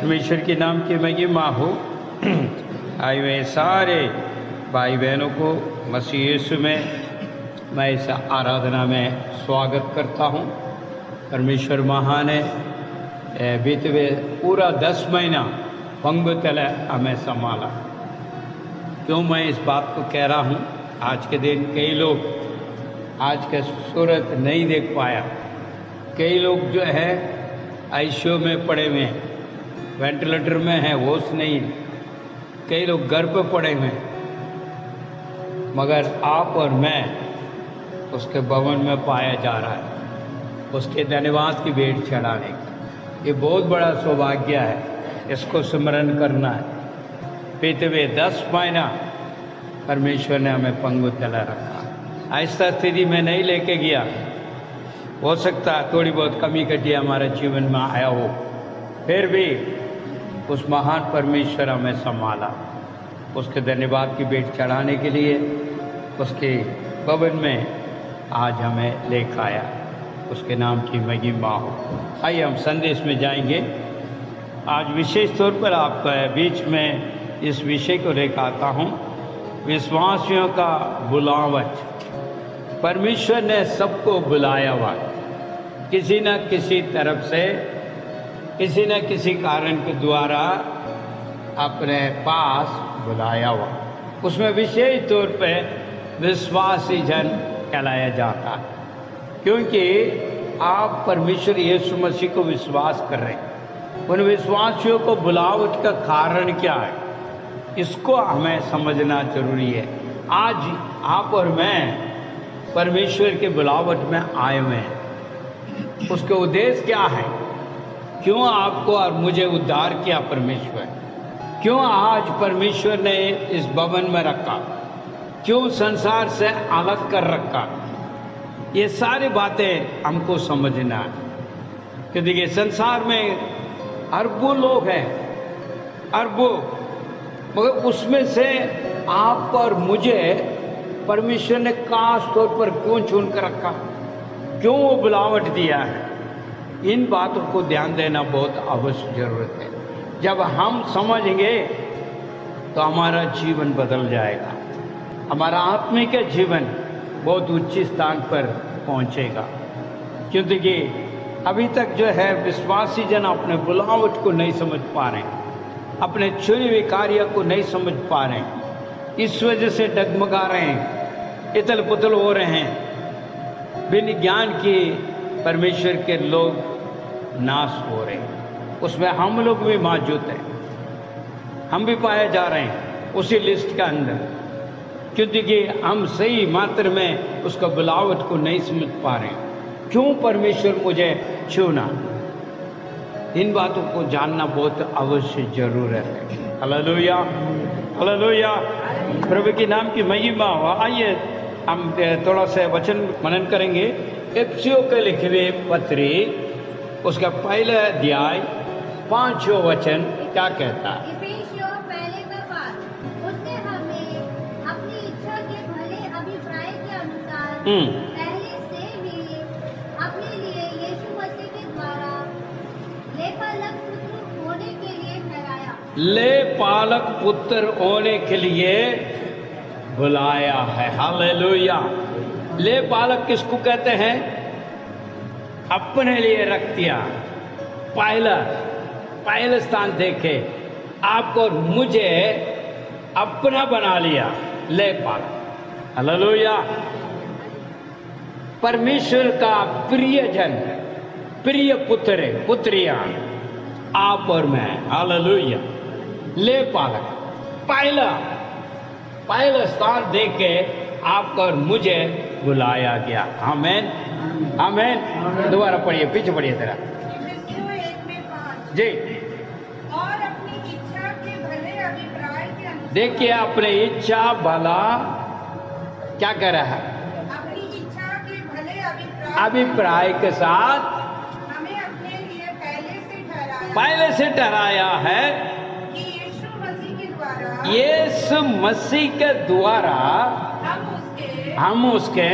परमेश्वर के नाम की महिमा हो। आए हुए सारे भाई बहनों को मसीह यीशु में मैं इस आराधना में स्वागत करता हूँ। परमेश्वर महान है। बीते हुए पूरा 10 महीना पंग तले हमें संभाला। क्यों मैं इस बात को कह रहा हूँ? आज के दिन कई लोग आज के सूरत नहीं देख पाया। कई लोग जो है आईसीयू में पड़े हुए हैं, वेंटिलेटर में है, होश नहीं। कई लोग घर पे पड़े हुए हैं, मगर आप और मैं उसके भवन में पाया जा रहा है, उसके धन्यवाद की भेंट चढ़ाने का। ये बहुत बड़ा सौभाग्य है, इसको स्मरण करना है। बीते हुए 10 महीना परमेश्वर ने हमें पंगु तला रखा। ऐसा स्थिति में नहीं लेके गया। हो सकता है थोड़ी बहुत कमी कटी हमारे जीवन में आया हो, फिर भी उस महान परमेश्वर हमें संभाला। उसके धन्यवाद की भेंट चढ़ाने के लिए उसके भवन में आज हमें लेकर आया। उसके नाम की महिमा हो। आइए हम संदेश में जाएंगे। आज विशेष तौर पर आपके बीच में इस विषय को लेकर आता हूँ, विश्वासियों का बुलावट। परमेश्वर ने सबको बुलाया हुआ, किसी न किसी तरफ से, किसी न किसी कारण के द्वारा अपने पास बुलाया हुआ। उसमें विशेष तौर पे विश्वासी जन कहलाया जाता है, क्योंकि आप परमेश्वर यीशु मसीह को विश्वास कर रहे हैं। उन विश्वासियों को बुलावट का कारण क्या है, इसको हमें समझना जरूरी है। आज आप और मैं परमेश्वर के बुलावट में आए हुए हैं। उसके उद्देश्य क्या है? क्यों आपको और मुझे उद्धार किया परमेश्वर? क्यों आज परमेश्वर ने इस भवन में रखा? क्यों संसार से अलग कर रखा? ये सारी बातें हमको समझना है। कि देखिए, संसार में अरबों लोग हैं, अरबों, मगर उसमें से आप और मुझे परमेश्वर ने खास तौर पर क्यों चुन कर रखा? क्यों वो बुलावट दिया है? इन बातों को ध्यान देना बहुत आवश्यक जरूरत है। जब हम समझेंगे तो हमारा जीवन बदल जाएगा, हमारा आत्मिक जीवन बहुत उच्च स्थान पर पहुंचेगा। क्योंकि अभी तक जो है विश्वासी जन अपने बुलावट को नहीं समझ पा रहे, अपने चुने हुए कार्य को नहीं समझ पा रहे, इस वजह से डगमगा रहे हैं, इतल पुतल हो रहे हैं। बिन ज्ञान की परमेश्वर के लोग नाश हो रहे हैं। उसमें हम लोग भी मौजूद हैं, हम भी पाए जा रहे हैं उसी लिस्ट के अंदर, क्योंकि हम सही मात्रा में उसका बुलावट को नहीं समझ पा रहे हैं। क्यों परमेश्वर मुझे चुना? इन बातों को जानना बहुत अवश्य जरूरत है। हालेलुया, हालेलुया, प्रभु के नाम की महिमा हो। आइए हम थोड़ा सा वचन मनन करेंगे। इफिसियों के लिखे हुए पत्री, उसका पहला अध्याय 5वां वचन क्या कहता है? इफिसियों पहले का पाठ, उसने हमें अपनी इच्छा के भले अभिप्राय के अनुसार पहले से ही अपने लिए यीशु मसीह के द्वारा लेपालक पुत्र होने के लिए ठहराया। लेपालक पुत्र होने के लिए बुलाया है। हालेलुया। लेपालक किसको कहते हैं? अपने लिए रख दिया, पहला स्थान देखे, आपको और मुझे अपना बना लिया। लेपालक, हालेलुया। परमेश्वर का प्रियजन, प्रिय पुत्र, पुत्रियां आप और मैं। हालेलुया। लेपालक, पहला स्थान देके आपको और मुझे बुलाया गया। आमीन, आमीन। दोबारा पढ़िए, पीछे पढ़िए जरा जी। और अपनी इच्छा के भले अभिप्राय के अनुसार, देखिए, अपने इच्छा भला क्या कर रहा है? अपनी इच्छा के भले अभिप्राय के साथ हमें अपने लिए पहले से ठहराया है कि यीशु मसीह के द्वारा, यीशु मसीह के द्वारा हम उसके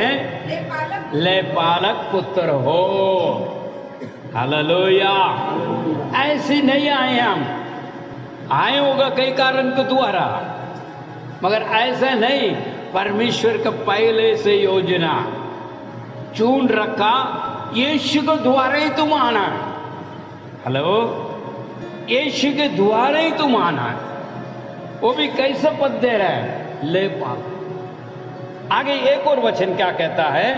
लेपालक पुत्र हो। हालेलुया। ऐसे नहीं आए हम आए होगा कई कारण के द्वारा, मगर ऐसा नहीं। परमेश्वर का पहले से योजना चुन रखा, यीशु के द्वारा ही तुम आना है। हेलो, यीशु के द्वारा ही तुम आना है। वो भी कैसे पद दे रहा है? ले पाओ। आगे एक और वचन क्या कहता है,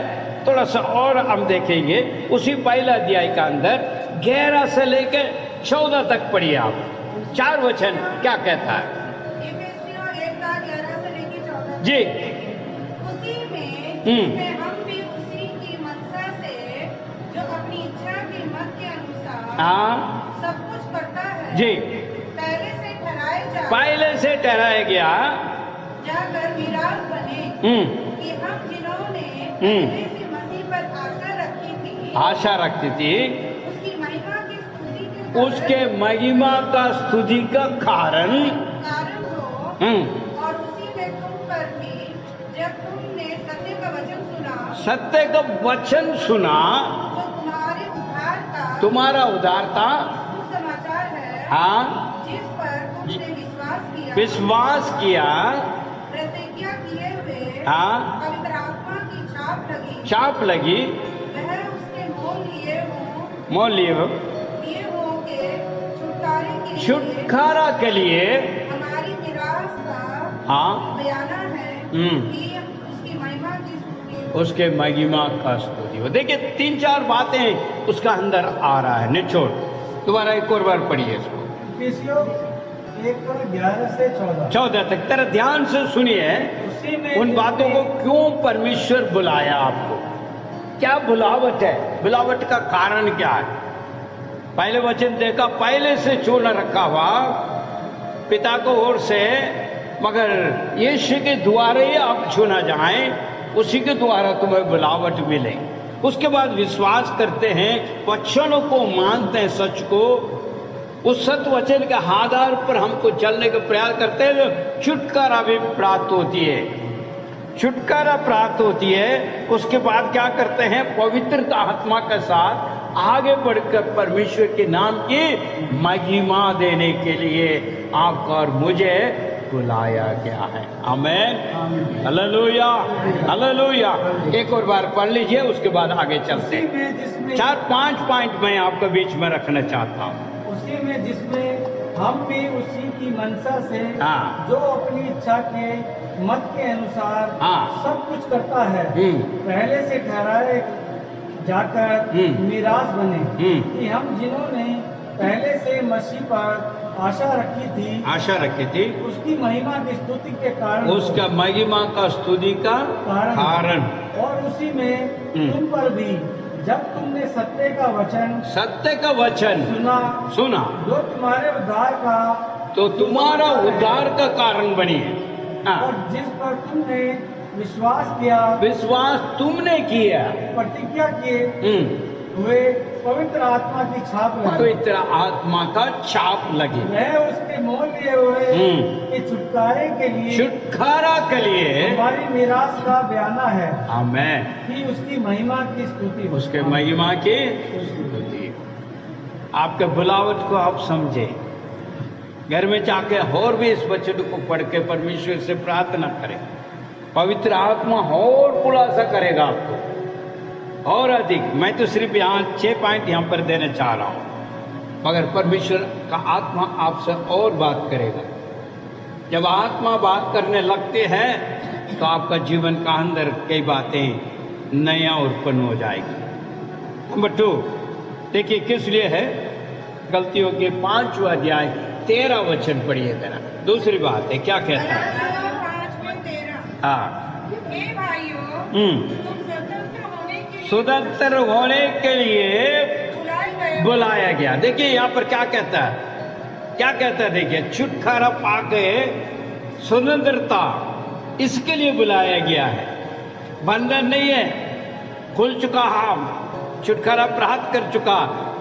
थोड़ा सा और हम देखेंगे उसी पहला अध्याय का अंदर 11 से लेकर 14 तक पढ़िए आप। 4 वचन क्या कहता है जी? उसी में हम भी उसी की मनसा से जो अपनी इच्छा के मत के अनुसार सब कुछ करता है जी, पहले से ठहराया गया जाकर विराट बने कि हम जिन्होंने पहले से मसीह पर आशा रखी थी उसकी महिमा की स्तुति के उसके महिमा का स्तुति का कारण हो। और उसी में तुम पर भी जब तुमने सत्य का वचन सुना तो तुम्हारा उद्धार का समाचार है, हाँ, जिस पर तुमने विश्वास किया, प्रतिज्ञा किए हुए हाँ, पवित्र आत्मा की छाप लगी, वह उसके मोल लिए हो के छुटकारा के लिए हमारी निराश का हाँ बयाना है कि उसकी महिमा का स्तुति हो। देखिए 3-4 बातें उसका अंदर आ रहा है निचोड़। दोबारा एक और बार पढ़िए इसको, 11 से 14 तक। तेरा ध्यान से सुनिए उन बातों को। क्यों परमेश्वर बुलाया आपको? क्या बुलावट है? बुलावट का कारण क्या है? पहले वचन देखा, पहले से चुन रखा हुआ पिता को ओर से, मगर यीशु के द्वारा ही आप चुना जाए, उसी के द्वारा तुम्हें बुलावट मिले। उसके बाद विश्वास करते हैं, वचनों को मानते हैं, सच को, उस सत्य वचन के आधार पर हमको चलने का प्रयास करते हैं, तो छुटकारा भी प्राप्त होती है। छुटकारा प्राप्त होती है। उसके बाद क्या करते हैं? पवित्रता आत्मा के साथ आगे बढ़कर परमेश्वर के नाम की महिमा देने के लिए आपको और मुझे बुलाया गया है। आमीन, हालेलुया, हालेलुया। एक और बार पढ़ लीजिए, उसके बाद आगे चलते हैं। 4-5 पॉइंट मैं आपके बीच में रखना चाहता हूँ। उसी में जिसमें हम भी उसी की मनसा से हाँ, जो अपनी इच्छा के मत के अनुसार हाँ, सब कुछ करता है, पहले से ठहराए जाकर निराश बने कि हम जिन्होंने पहले से मसीह पर आशा रखी थी उसकी महिमा की स्तुति के कारण, उसका महिमा का स्तुति का कारण। और उसी में तुम पर भी जब तुमने सत्य का वचन सुना जो तुम्हारे उद्धार का तो तुम्हारा उद्धार का कारण बनी है। और जिस पर तुमने विश्वास तुमने किया, प्रतिज्ञा किए हुए पवित्र आत्मा की छाप लगी, पवित्र आत्मा का छाप लगी। वह उसके मोल लिए हुए कि छुटकारा के लिए हमारी निराश का बयाना है। आमीन, कि उसकी महिमा की स्तुति, उसके महिमा की स्तुति। आपके बुलावट को आप समझे, घर में जाके और भी इस वचन को पढ़ के परमेश्वर से प्रार्थना करें। पवित्र आत्मा और खुलासा करेगा आपको और अधिक। मैं तो सिर्फ यहाँ 6 पॉइंट यहाँ पर देना चाह रहा हूँ, मगर परमेश्वर का आत्मा आपसे और बात करेगा। जब आत्मा बात करने लगते हैं तो आपका जीवन का अंदर कई बातें नया उत्पन्न हो जाएगी। नंबर 2 देखिए किस लिए है। गलतियों के 5वां अध्याय 13 वचन पढ़िए जरा। दूसरी बात है, क्या कहता है? हाँ, स्वतंत्र होने के लिए बुलाया गया। देखिए यहाँ पर क्या कहता है, देखिए, छुटकारा पाके स्वतंत्रता, इसके लिए बुलाया गया है। बंधन नहीं है, खुल चुका, हम छुटकारा प्राप्त कर चुका,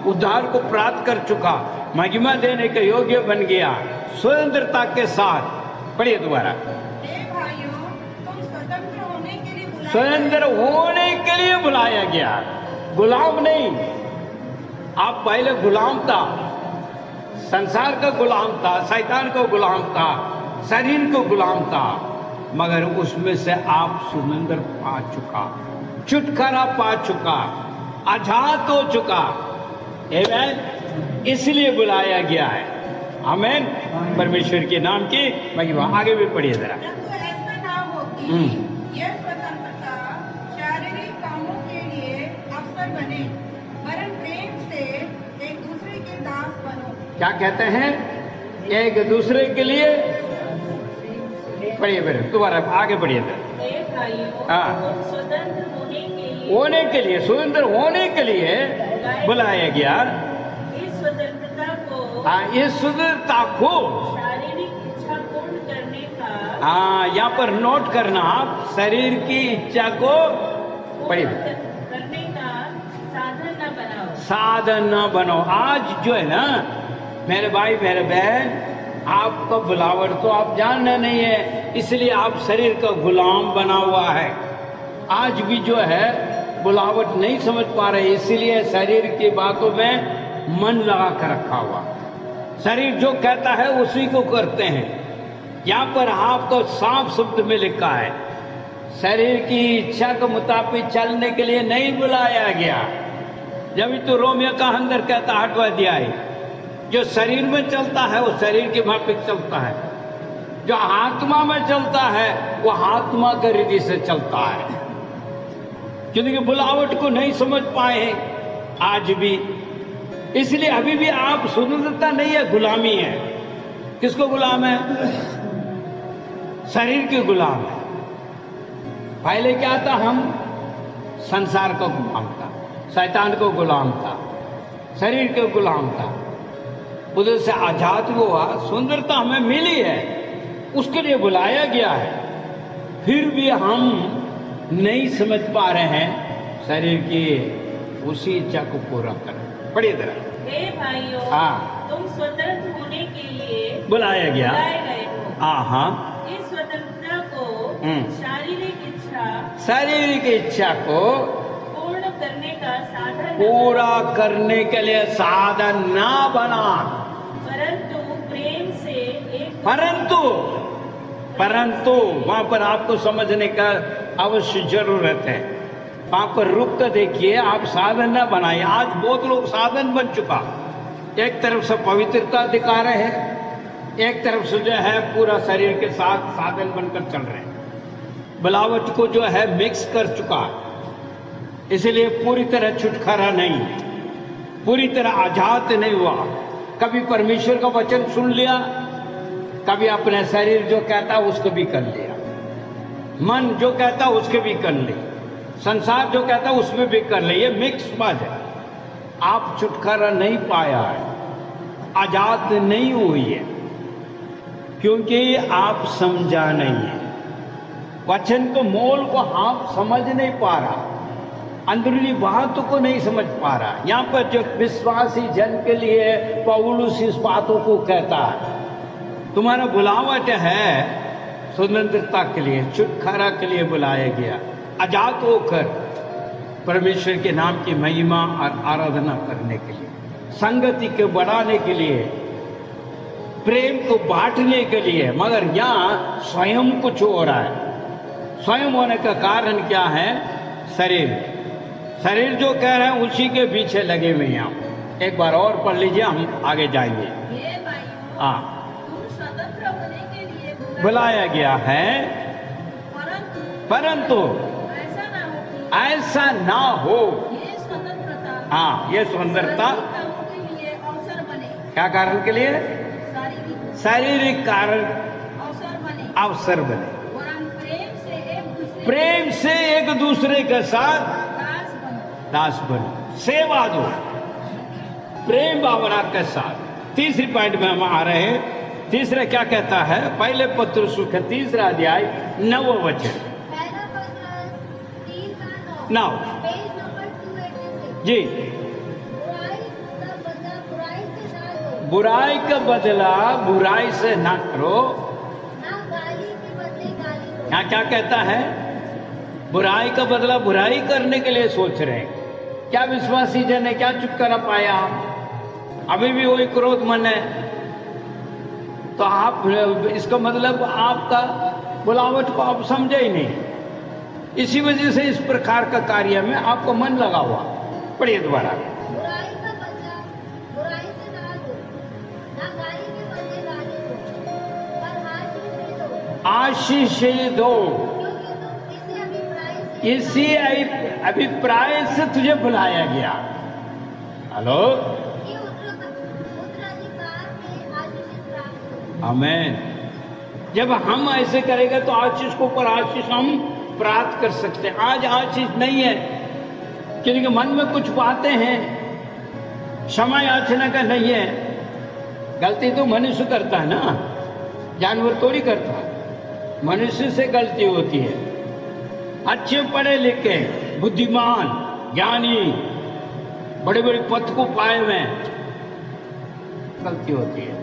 उद्धार को प्राप्त कर चुका, महिमा देने के योग्य बन गया स्वतंत्रता के साथ। पढ़िए दोबारा। स्वतंत्र होने के लिए बुलाया गया, गुलाम नहीं। आप पहले गुलाम था, संसार का गुलाम था, शैतान को गुलाम था, शरीर को गुलाम था, मगर उसमें से आप सुंदर पा चुका, छुटकारा पा चुका, आजाद हो चुका। आमीन। इसलिए बुलाया गया है। आमीन। परमेश्वर के नाम की महिमा। आगे भी पढ़िए जरा। ऐसा ना हो कि यह स्वतंत्रता शारीरिक कामों के लिए अवसर बने, वरन प्रेम से एक दूसरे के दास बनो। क्या कहते हैं? एक दूसरे के लिए पढ़िए फिर दोबारा आगे पढ़िए जरा। हाँ, स्वतंत्र होने के लिए, स्वतंत्र होने के लिए बुलाया गया। इस स्वतंत्रता को, हाँ, इस स्वतंत्रता को शारीरिक इच्छा पूर्ण करने का, हाँ, यहाँ पर नोट करना आप, शरीर की इच्छा को पढ़िए, करने का साधन न बनाओ। साधन न बनो। आज जो है ना मेरे भाई मेरे बहन, आपका बुलावट तो आप जानना नहीं है, इसलिए आप शरीर का गुलाम बना हुआ है। आज भी जो है बुलावट नहीं समझ पा रहे, इसलिए शरीर की बातों में मन लगा कर रखा हुआ। शरीर जो कहता है उसी को करते हैं। यहाँ पर आपको साफ शब्द में लिखा है, शरीर की इच्छा के मुताबिक चलने के लिए नहीं बुलाया गया। जब तो रोमियो का अंदर कहता हटवा दिया है, जो शरीर में चलता है वो शरीर के माफिक चलता है, जो आत्मा में चलता है वो आत्मा के रीति से चलता है। क्योंकि बुलावट को नहीं समझ पाए आज भी, इसलिए अभी भी आप स्वतंत्रता नहीं है, गुलामी है। किसको गुलाम है? शरीर के गुलाम है। पहले क्या था? हम संसार का गुलाम था, शैतान को गुलाम था, शरीर के गुलाम था। उधर से आजाद हुआ, सुंदरता हमें मिली है, उसके लिए बुलाया गया है। फिर भी हम नहीं समझ पा रहे हैं शरीर की उसी इच्छा को पूरा करें। पढ़िए जरा। हे भाइयों, हाँ, तुम स्वतंत्र होने के लिए बुलाया गया। बुलाए गए हो। हाँ, इस स्वतंत्रता को शारीरिक इच्छा, शारीरिक इच्छा को पूर्ण करने का साधन, पूरा करने के लिए साधन ना बना, परंतु प्रेम से एक, परंतु वहां पर आपको समझने का अवश्य जरूरत है। वहां पर रुक कर देखिए, आप साधन ना बनाए। आज बहुत लोग साधन बन चुका, एक तरफ से पवित्रता दिखा रहे हैं, एक तरफ से जो है पूरा शरीर के साथ साधन बनकर चल रहे हैं। बुलावट को जो है मिक्स कर चुका, इसलिए पूरी तरह छुटकारा नहीं, पूरी तरह आजाद नहीं हुआ। कभी परमेश्वर का वचन सुन लिया, कभी अपने शरीर जो कहता उसको भी कर लिया, मन जो कहता उसके भी कर ले, संसार जो कहता उसमें भी कर ले। ये मिक्स बात है। आप छुटकारा नहीं पाया है, आजाद नहीं हुई है, क्योंकि आप समझा नहीं है वचन को, मोल को आप समझ नहीं पा रहा, अंदरूनी बातों को नहीं समझ पा रहा। यहाँ पर जो विश्वासी जन के लिए पौलुस इस बातों को कहता है, तुम्हारा बुलावट है स्वतंत्रता के लिए, छुटकारा के लिए बुलाया गया, आजाद होकर परमेश्वर के नाम की महिमा और आराधना करने के लिए, संगति को बढ़ाने के लिए, प्रेम को बांटने के लिए। मगर यहाँ स्वयं कुछ हो रहा है। स्वयं होने का कारण क्या है? शरीर जो कह रहे हैं उसी के पीछे लगे हुए हैं। आप एक बार और पढ़ लीजिए, हम आगे जाएंगे। हे भाइयों, हाँ, तुम स्वतंत्र होने के लिए बुलाया गया है, परंतु ऐसा ना हो। ये स्वतंत्रता, हाँ, ये स्वतंत्रता कामों के लिए अवसर बने, क्या कारण के लिए? शारीरिक कारण अवसर बने, वरन प्रेम से एक दूसरे प्रेम से एक दूसरे के साथ दास बनो, सेवा दो, प्रेम भावना के साथ। तीसरी पॉइंट में हम आ रहे हैं। तीसरा क्या कहता है? पहले पत्रुस का 3 अध्याय 9 वचन। पहला पत्र 3 का 9 पेज नंबर 286। जी। बुराई का बदला बुराई बुराई का बदला बुराई से से ना करो, ना गाली के बदले गाली दो। यहाँ क्या कहता है? बुराई का बदला बुराई करने के लिए सोच रहे हैं। क्या विश्वासी जन ने क्या छुटकारा पाया? अभी भी वही क्रोध मन है, तो आप इसका मतलब आपका बुलावट को आप समझे ही नहीं। इसी वजह से इस प्रकार का कार्य में आपको मन लगा हुआ। पढ़िए दोबारा। बुराई का बदला बुराई से ना दो, ना गाली के बदले गाली दो, पर आशीष से दो, क्योंकि तुम इसी अभिप्राय से तुझे बुलाया गया। हेलो, आमीन। जब हम ऐसे करेंगे तो आशीष को ऊपर आशीष हम प्राप्त कर सकते हैं। आज आशीष नहीं है, क्योंकि मन में कुछ बातें हैं, क्षमा याचना का नहीं है। गलती तो मनुष्य करता है ना, जानवर थोड़ी करता है। मनुष्य से गलती होती है। अच्छे पढ़े लिखे बुद्धिमान ज्ञानी बड़े बड़े पद को पाए हुए गलती होती है।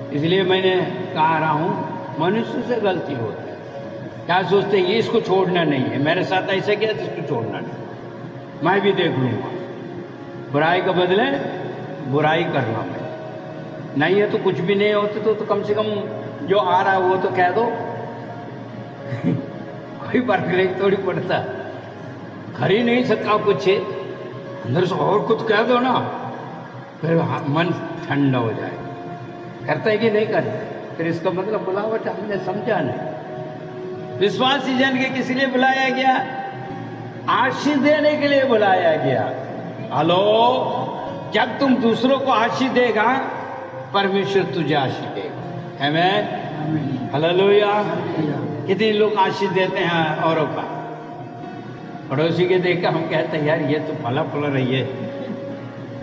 इसलिए मैंने कहा रहा हूं, मनुष्य से गलती होती है। क्या सोचते हैं ये इसको छोड़ना नहीं है, मेरे साथ ऐसा किया तो इसको छोड़ना नहीं, मैं भी देख लूंगा। बुराई के बदले बुराई करना मैं नहीं है तो कुछ भी नहीं होते तो कम से कम जो आ रहा है वो तो कह दो। कोई फर्क नहीं थोड़ी पड़ता, कर ही नहीं सकता कुछ, अंदर से और कुछ कह दो ना, फिर मन ठंडा हो जाए। करता है कि नहीं करता, फिर इसका मतलब बुलावट हमने समझा नहीं। विश्वासी जन के किस लिए बुलाया गया? आशीष देने के लिए बुलाया गया। हेलो, जब तुम दूसरों को आशीष देगा, परमेश्वर तुझे आशीष देगा। आमीन, हालेलुया। कितने लोग आशीष देते हैं औरों का, पड़ोसी के देख कर हम कहते हैं यार ये तो फला फला रही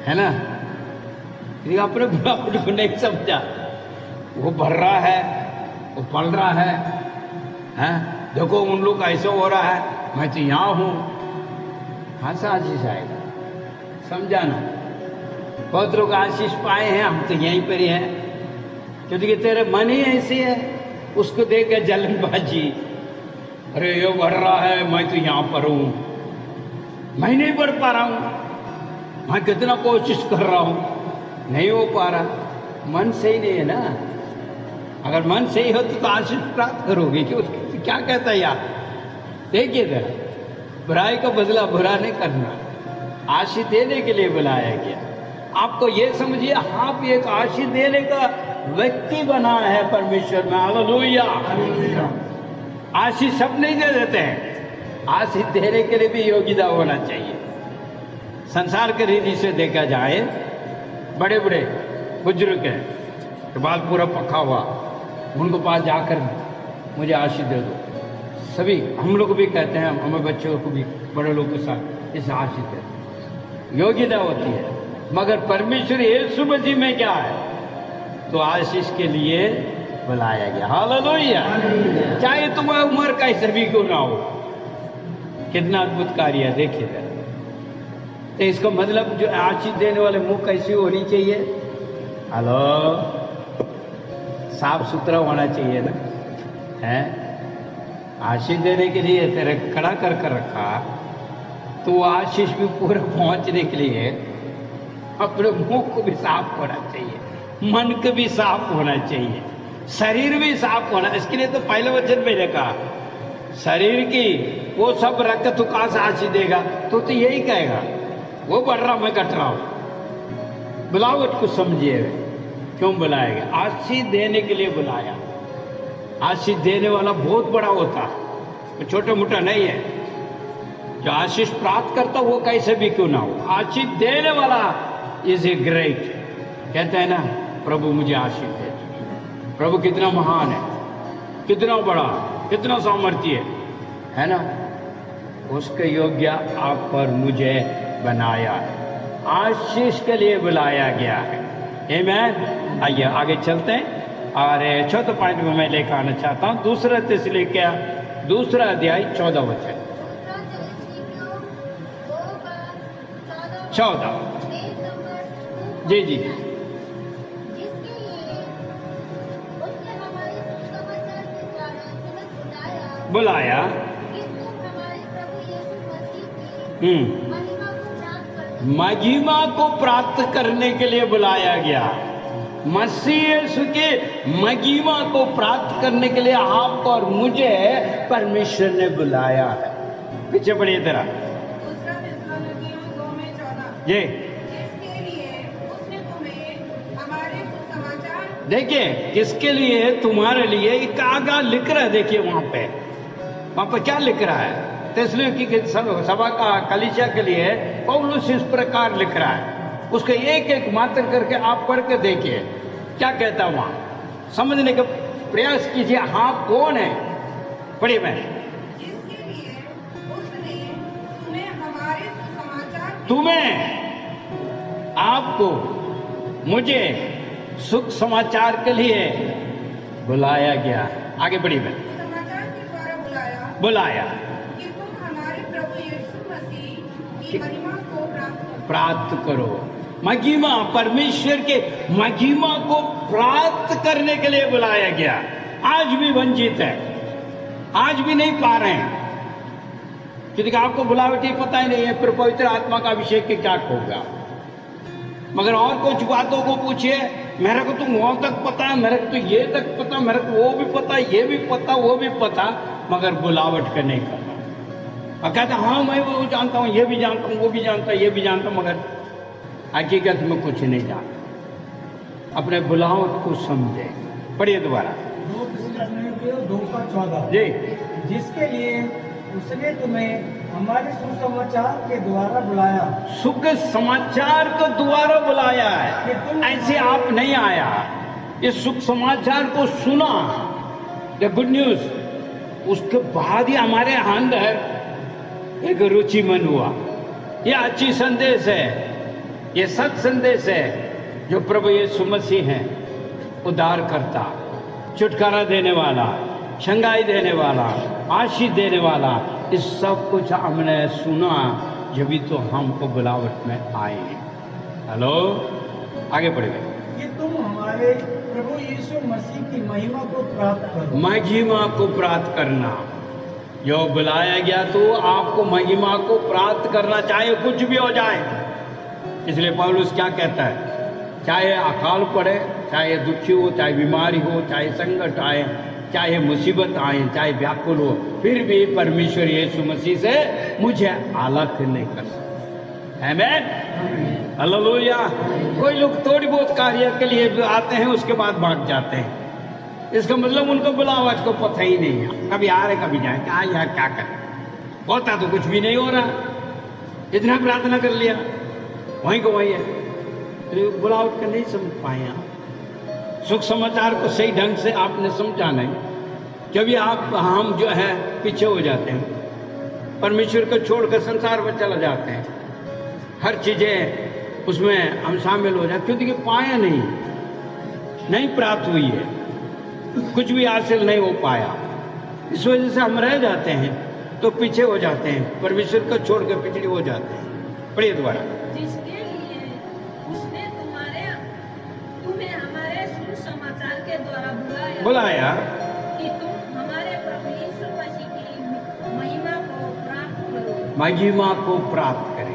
है ना। लेकिन अपने बुलावट को नहीं समझा, वो भर रहा है, वो पल रहा है, देखो उन लोग ऐसे हो रहा है, मैं तो यहाँ हूँ। कहाँ से आशीष आएगा? समझा ना। बहुत लोग आशीष पाए हैं, हम तो यहीं पर ही हैं, क्योंकि तेरे मन ही ऐसी है। उसको देख के जलनबाजी, अरे ये बढ़ रहा है, मैं तो यहाँ पर हूँ, मैं नहीं बढ़ पा रहा हूँ, मैं कितना कोशिश कर रहा हूँ, नहीं हो पा रहा। मन सही नहीं है ना। अगर मन सही हो तो आशीष प्राप्त करोगे। कि क्या कहता है यार, देखिए जरा, बुराई का बदला बुरा नहीं करना, आशीष देने के लिए बुलाया गया। आपको ये समझिए, आप एक आशीष देने का व्यक्ति बना है परमेश्वर में। हालेलुया। आशीष सब नहीं दे देते हैं, आशीष देने के लिए भी योग्यता होना चाहिए। संसार के रीति से देखा जाए, बड़े बड़े बुजुर्ग हैं, बाल पूरा पका हुआ, उनको पास जाकर मुझे आशीष दे दो। सभी हम लोग भी कहते हैं, हमें बच्चों को भी बड़े लोग के साथ इस आशीष दे, योग्यता होती है। मगर परमेश्वर यीशु मसीह में क्या है? तो आशीष के लिए बुलाया गया। हालेलुया। चाहे तुम्हारी उम्र कैसे भी क्यों ना हो, कितना अद्भुत कार्य है, देखिए जरा। तो इसका मतलब जो आशीष देने वाले मुंह कैसी होनी चाहिए? हेलो, साफ सुथरा होना चाहिए ना, है? आशीष देने के लिए तेरे खड़ा कर रखा, तो आशीष भी पूरा पहुंचने के लिए अपने मुंह को भी साफ होना चाहिए, मन को भी साफ होना चाहिए, शरीर भी साफ होना। इसके लिए तो पहले वचन में कहा, शरीर की वो सब रख तो कहां से आशीष देगा? तो यही कहेगा, वो बढ़ रहा मैं घट रहा हूं। बुलावट को समझिए, क्यों बुलाया गया? आशीष देने के लिए बुलाया। आशीष देने वाला बहुत बड़ा होता है, छोटा मोटा नहीं है। जो आशीष प्राप्त करता वो कैसे भी क्यों ना हो, आशीष देने वाला इज ए ग्रेट। कहते हैं ना, प्रभु मुझे आशीष दे। प्रभु कितना महान है, कितना बड़ा, कितना सामर्थ्य है ना। उसके योग्य आप पर मुझे बनाया है, आशीष के लिए बुलाया गया है। आमीन। आइए आगे चलते हैं, और चौथा पॉइंट में मैं लेकर आना चाहता हूँ, दूसरा थिस्सलुनीकियों दूसरा अध्याय 14 वचन 14। जी जी। बुलाया। महिमा को प्राप्त करने के लिए बुलाया गया। मसीह यीशु के महिमा को प्राप्त करने के लिए आपको और मुझे परमेश्वर ने बुलाया है। पीछे पढ़िए जरा। दूसरा थिस्सलुनीकियों 2:14 जी जिसके लिए उसने तुम्हें हमारे सुसमाचार। देखिए, किसके लिए? तुम्हारे लिए। एक आगा लिख रहा है, देखिए वहां पे क्या लिख रहा है? थिस्सलुनीकी की सभा का कलीसिया के लिए पौलुस इस प्रकार लिख रहा है। उसके एक एक मात्र करके आप पढ़ के देखिए क्या कहता है वहां, समझने का प्रयास कीजिए। हाँ, कौन है? पढ़िए मैं। जिसके लिए उसने तुम्हें हमारे सुसमाचार। तुम्हें, आपको, मुझे सुख समाचार के लिए बुलाया गया है। आगे बढ़िए मैं। समाचार के द्वारा बुलाया कि तुम हमारे प्रभु यीशु मसीह की महिमा को प्राप्त करो। महिमा, परमेश्वर के महिमा को प्राप्त करने के लिए बुलाया गया। आज भी वंचित है, आज भी नहीं पा रहे हैं, क्योंकि आपको बुलावटी पता ही नहीं है फिर पवित्र आत्मा का अभिषेक के क्या होगा। मगर और कुछ बातों को पूछिए, मेरे को तो वहां तक पता है, मेरे को तो ये तक पता, मेरे को वो भी पता, ये भी पता, वो भी पता, मगर बुलावट का नहीं करना। और कहता हाँ मैं वो जानता हूँ, ये भी जानता हूँ, वो भी जानता हूँ, ये भी जानता हूँ, मगर हकीकत में कुछ नहीं जानता। अपने बुलावट को समझे। पढ़िए दोबारा। 2:14 जी जिसके लिए उसने तुम्हें हमारे सुसमाचार के द्वारा बुलाया। सुख समाचार को द्वारा बुलाया है, ऐसे आप नहीं आया। ये सुख समाचार को सुना, ये गुड न्यूज, उसके बाद ही हमारे अंदर एक रुचि मन हुआ। ये अच्छी संदेश है, ये सच संदेश है जो प्रभु यीशु मसीह है, उद्धार करता, छुटकारा देने वाला, शंगाई देने वाला, आशीष देने वाला। इस सब कुछ हमने सुना, जब भी तो हमको बुलावट में आए हैं। हेलो, आगे बढ़े। कि तुम हमारे प्रभु यीशु मसीह की महिमा को प्राप्त करो। महिमा को प्राप्त करना, जो बुलाया गया तो आपको महिमा को प्राप्त करना, चाहे कुछ भी हो जाए। इसलिए पौलुस क्या कहता है, चाहे अकाल पड़े, चाहे दुखी हो, चाहे बीमारी हो, चाहे संकट आए, चाहे मुसीबत आए, चाहे व्याकुल हो, फिर भी परमेश्वर यीशु मसीह से मुझे अलग नहीं कर सकता। आमीन, हालेलुया। कोई लोग थोड़ी बहुत कार्य के लिए आते हैं, उसके बाद भाग जाते हैं। इसका मतलब उनको बुलावट को पता ही नहीं है, कभी आ रहे कभी जाए, क्या यहाँ क्या करें, होता तो कुछ भी नहीं हो रहा, इतना प्रार्थना कर लिया, वहीं को वहीं है। तो बुलावट का नहीं समझ पाए आप। सुख समाचार को सही ढंग से आपने समझा नहीं, कभी हम जो है पीछे हो जाते हैं, परमेश्वर को छोड़कर संसार में चला जाते हैं, हर चीजें उसमें हम शामिल हो जाते, क्योंकि पाया नहीं प्राप्त हुई है, कुछ भी हासिल नहीं हो पाया, इस वजह से हम रह जाते हैं, तो पीछे हो जाते हैं, परमेश्वर को छोड़ के पिछड़े हो जाते हैं। पढ़िए दोबारा। जिसके लिए उसने तुम्हें हमारे सुसमाचार के द्वारा बुलाया कि तुम हमारे प्रभु यीशु मसीह की महिमा को प्राप्त करो। महिमा को प्राप्त करें।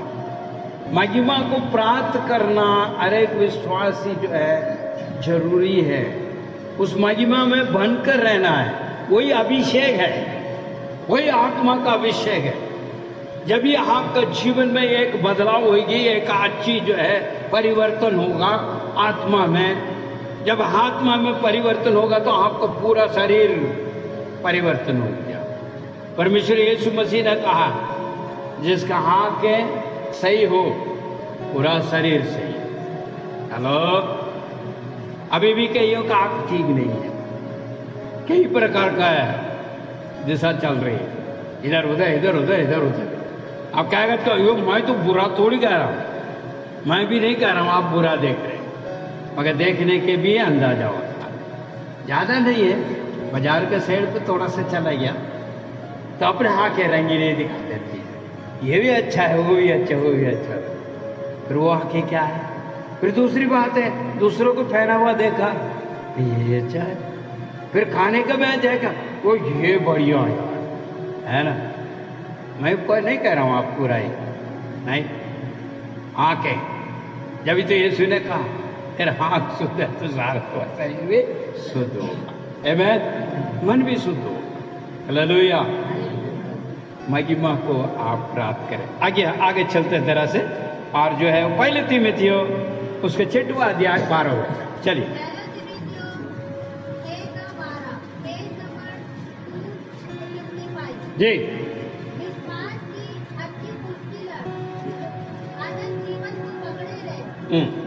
महिमा को प्राप्त करना हर एक विश्वासी जो है जरूरी है। उस महिमा में बनकर रहना है, वही अभिषेक है, वही आत्मा का अभिषेक है। जब ये आपका जीवन में एक बदलाव होगी, एक अच्छी जो है परिवर्तन होगा आत्मा में। जब आत्मा में परिवर्तन होगा तो आपका पूरा शरीर परिवर्तन हो गया। परमेश्वर यीशु मसीह ने कहा, जिसका आंख सही हो पूरा शरीर सही। हेलो, अभी भी कईयों का आंख ठीक नहीं है, कई प्रकार का है दिशा चल रही है, इधर उधर इधर उधर इधर उधर। आप क्या कहते हो, मैं तो बुरा थोड़ी कह रहा हूं, मैं भी नहीं कह रहा हूं आप बुरा देख रहे हैं, मगर देखने के भी अंदाजा होता है। ज्यादा नहीं है, बाजार के साइड पे थोड़ा सा चला गया तो अपने आंखें रंगीने दिखा देती है, ये भी अच्छा है, वो भी अच्छा, वो भी अच्छा है। फिर वो आंखें क्या है। फिर दूसरी बात है, दूसरों को पहना हुआ देखा, ये अच्छा है। फिर खाने का भी जाएगा, वो ये बढ़िया है ना। मैं कोई नहीं कह रहा हूं आप पूरा ही नहीं, आंखें, जब तो यीशु ने कहा फिर आंख शुद्ध है तो सारा शरीर भी शुद्ध होगा। आमीन। मन भी शुद्ध होगा। हालेलुया। महिमा को आप प्राप्त करें। आगे चलते तरह से, और जो है पहले तीमुथियो उसके 6वां अध्याय 12 वचन। चलिए। पहला तीमुथियो 1:12, पेज नंबर 255। जी। विश्वास की अच्छी पुष्टि ला, आनंद जीवन को पकड़े रहे,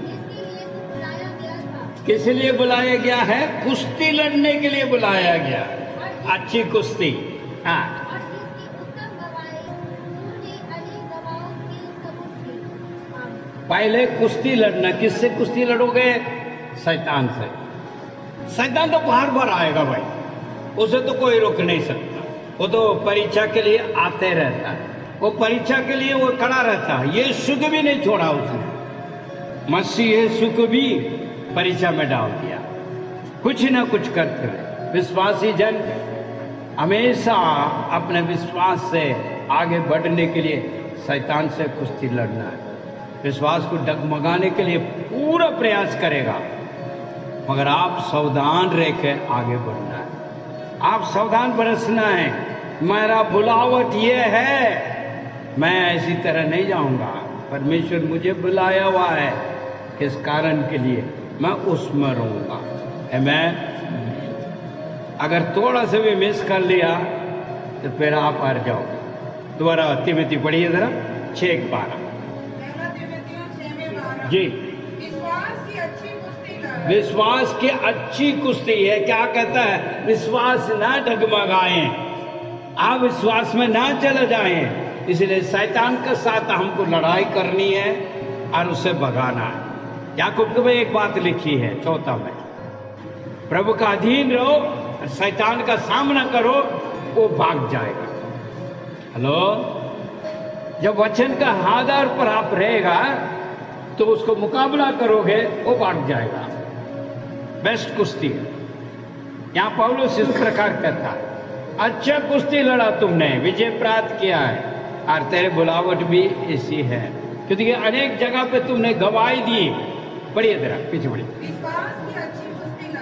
जिसके लिए तू बुलाया गया था। किस लिए बुलाया गया है? कुश्ती लड़ने के लिए बुलाया गया। अच्छी कुश्ती। हाँ। और जिसकी उत्तम गवाही तूने अनेक गवाहों के सबूत की। पहले कुश्ती लड़ना, किससे कुश्ती लड़ोगे? शैतान से। शैतान तो बार बार आएगा भाई, उसे तो कोई रोक नहीं सकता। वो तो परीक्षा के लिए आते रहता है, वो परीक्षा के लिए वो खड़ा रहता है। यीशु को भी नहीं छोड़ा उसने, मसीह यीशु को भी परीक्षा में डाल दिया। कुछ ना कुछ करते रहे। विश्वासी जन हमेशा अपने विश्वास से आगे बढ़ने के लिए शैतान से कुश्ती लड़ना है। विश्वास को डगमगाने के लिए पूरा प्रयास करेगा, मगर आप सावधान रहकर आगे बढ़ना है। आप सावधान बरसना है। मेरा बुलावट ये है, मैं ऐसी तरह नहीं जाऊंगा। परमेश्वर मुझे बुलाया हुआ है, किस कारण के लिए? मैं उसमें रहूंगा। आमीन। अगर थोड़ा सा भी मिस कर लिया तो फिर आप हार जाओगे। दोबारा तीमुथी पढ़िए जरा, 6:12। पहला तीमुथियो 6:12। जी। विश्वास की अच्छी कुश्ती लड़। विश्वास की अच्छी कुश्ती है। क्या कहता है? विश्वास ना डगमगाएं, आप विश्वास में ना चले जाएं। इसलिए शैतान के साथ हमको लड़ाई करनी है और उसे भगाना है। याकूब को एक बात लिखी है 4 में, प्रभु का अधीन रहो, शैतान का सामना करो, वो भाग जाएगा। हेलो, जब वचन का आधार पर आप रहेगा तो उसको मुकाबला करोगे, वो भाग जाएगा। बेस्ट कुश्ती है। यहां पौलुस इस प्रकार कहता है, अच्छा कुश्ती लड़ा तुमने, विजय प्राप्त किया है, और तेरे बुलावट भी ऐसी है, क्योंकि अनेक जगह पे तुमने गवाही दी। पढ़िए जरा, पीछे पढ़िए। विश्वास की अच्छी कुश्ती लड़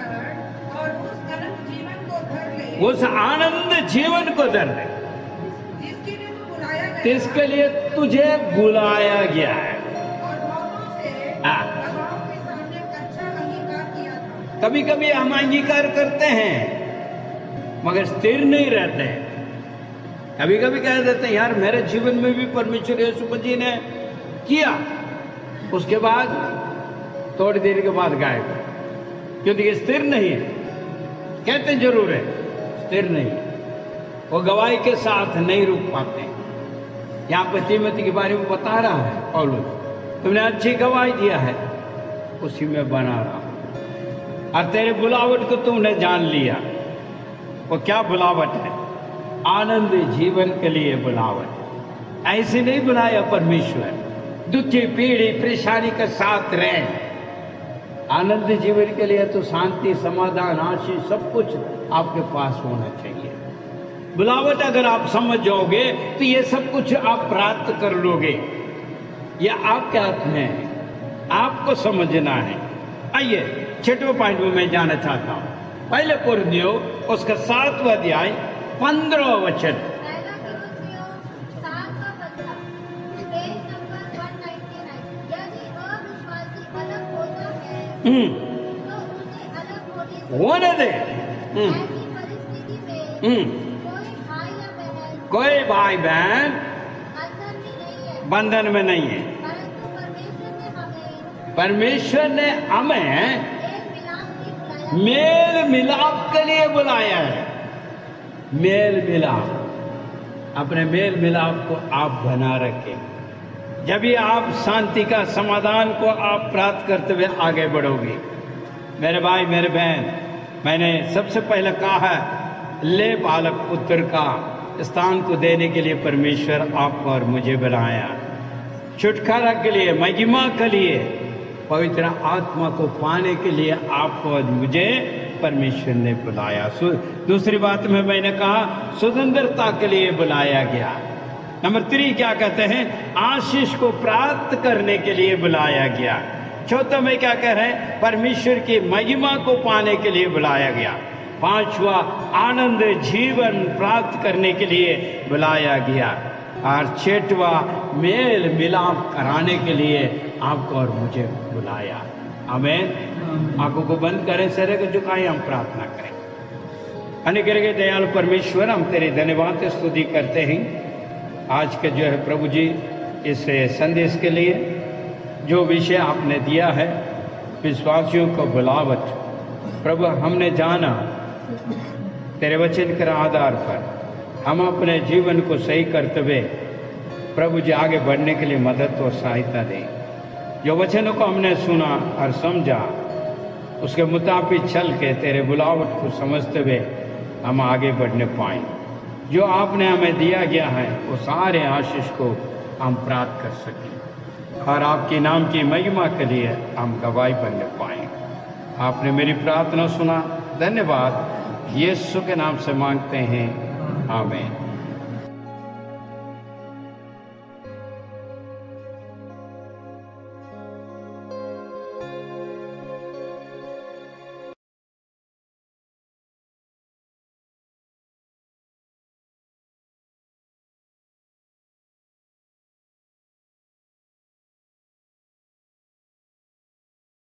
और उस अनंत जीवन को धर ले, उस आनंद जीवन को धर ले जिसके लिए तू बुलाया गया, जिसके लिए तुझे बुलाया गया है। और बहुतों से हाँ। गवाहों के सामने अच्छा अंगीकार किया था। कभी कभी हम अंगीकार करते हैं मगर स्थिर नहीं रहते हैं। कभी कभी कह देते हैं, यार मेरे जीवन में भी परमेश्वर यीशु मसीह ने किया, उसके बाद थोड़ी देर के बाद गायब, क्योंकि ये स्थिर नहीं है। कहते जरूर है, स्थिर नहीं है। वो गवाही के साथ नहीं रुक पाते। यहाँ पर तीमुथी के बारे में बता रहा है पौलुस, तुमने अच्छी गवाही दिया है, उसी में बना रहा, और तेरे बुलावट को तुमने जान लिया। वो क्या बुलावट है? आनंद जीवन के लिए बुलावट। ऐसे नहीं बुलाया परमेश्वर, दुखी पीड़ी परेशानी के साथ रहे। आनंद जीवन के लिए तो शांति, समाधान, आशीष सब कुछ आपके पास होना चाहिए। बुलावट अगर आप समझ जाओगे तो ये सब कुछ आप प्राप्त कर लोगे। यह आपके हाथ में है, आपको समझना है। आइए 6वें पॉइंट में मैं जाना चाहता हूं। पहले कुरिन्थियों उसका 7वां अध्याय 15वां वचन। पहला तीमुथियो 7:15, पेज नंबर 199। यदि अविश्वासी अलग होता है तो उसे अलग होने दे। ऐसी परिस्थिति में कोई भाई बहन बंधन में नहीं है, परंतु परमेश्वर ने हमें एक मिलाप की बुलाया। मेल मिलाप के लिए बुलाया है। मेल मिलाप, अपने मेल मिलाप को आप बना रखें। जब भी आप शांति का समाधान को आप प्राप्त करते हुए आगे बढ़ोगे। मेरे भाई मेरे बहन, मैंने सबसे पहले कहा है, ले बालक पुत्र का स्थान को देने के लिए परमेश्वर आपको और मुझे बनाया, छुटकारा के लिए, महिमा के लिए, पवित्र आत्मा को पाने के लिए आपको और मुझे परमेश्वर ने बुलाया। दूसरी बात में मैंने कहा, स्वतंत्रता के लिए बुलाया गया। नंबर 3 क्या कहते हैं? आशीष को प्राप्त करने के लिए बुलाया गया। चौथा में क्या कह रहे हैं? परमेश्वर की महिमा को पाने के लिए बुलाया गया। 5वां आनंद जीवन प्राप्त करने के लिए बुलाया गया। और 6वां मेल मिलाप कराने के लिए आपको और मुझे बुलाया। आमीन। आंखों को बंद करें, सिर को झुकाएं, हम प्रार्थना करें। अनुग्रह के दयालु परमेश्वर, हम तेरे धन्यवाद स्तुति करते हैं आज के जो है प्रभु जी इस संदेश के लिए। जो विषय आपने दिया है विश्वासियों को बुलावट, प्रभु हमने जाना तेरे वचन के आधार पर हम अपने जीवन को सही करते हुए प्रभु जी आगे बढ़ने के लिए मदद और सहायता दें। जो वचनों को हमने सुना और समझा उसके मुताबिक चल के तेरे बुलावट को समझते हुए हम आगे बढ़ने पाएं। जो आपने हमें दिया गया है वो सारे आशीष को हम प्राप्त कर सकें और आपके नाम की महिमा के लिए हम गवाही बनने पाएं। आपने मेरी प्रार्थना सुना, धन्यवाद। यीशु के नाम से मांगते हैं, आमीन।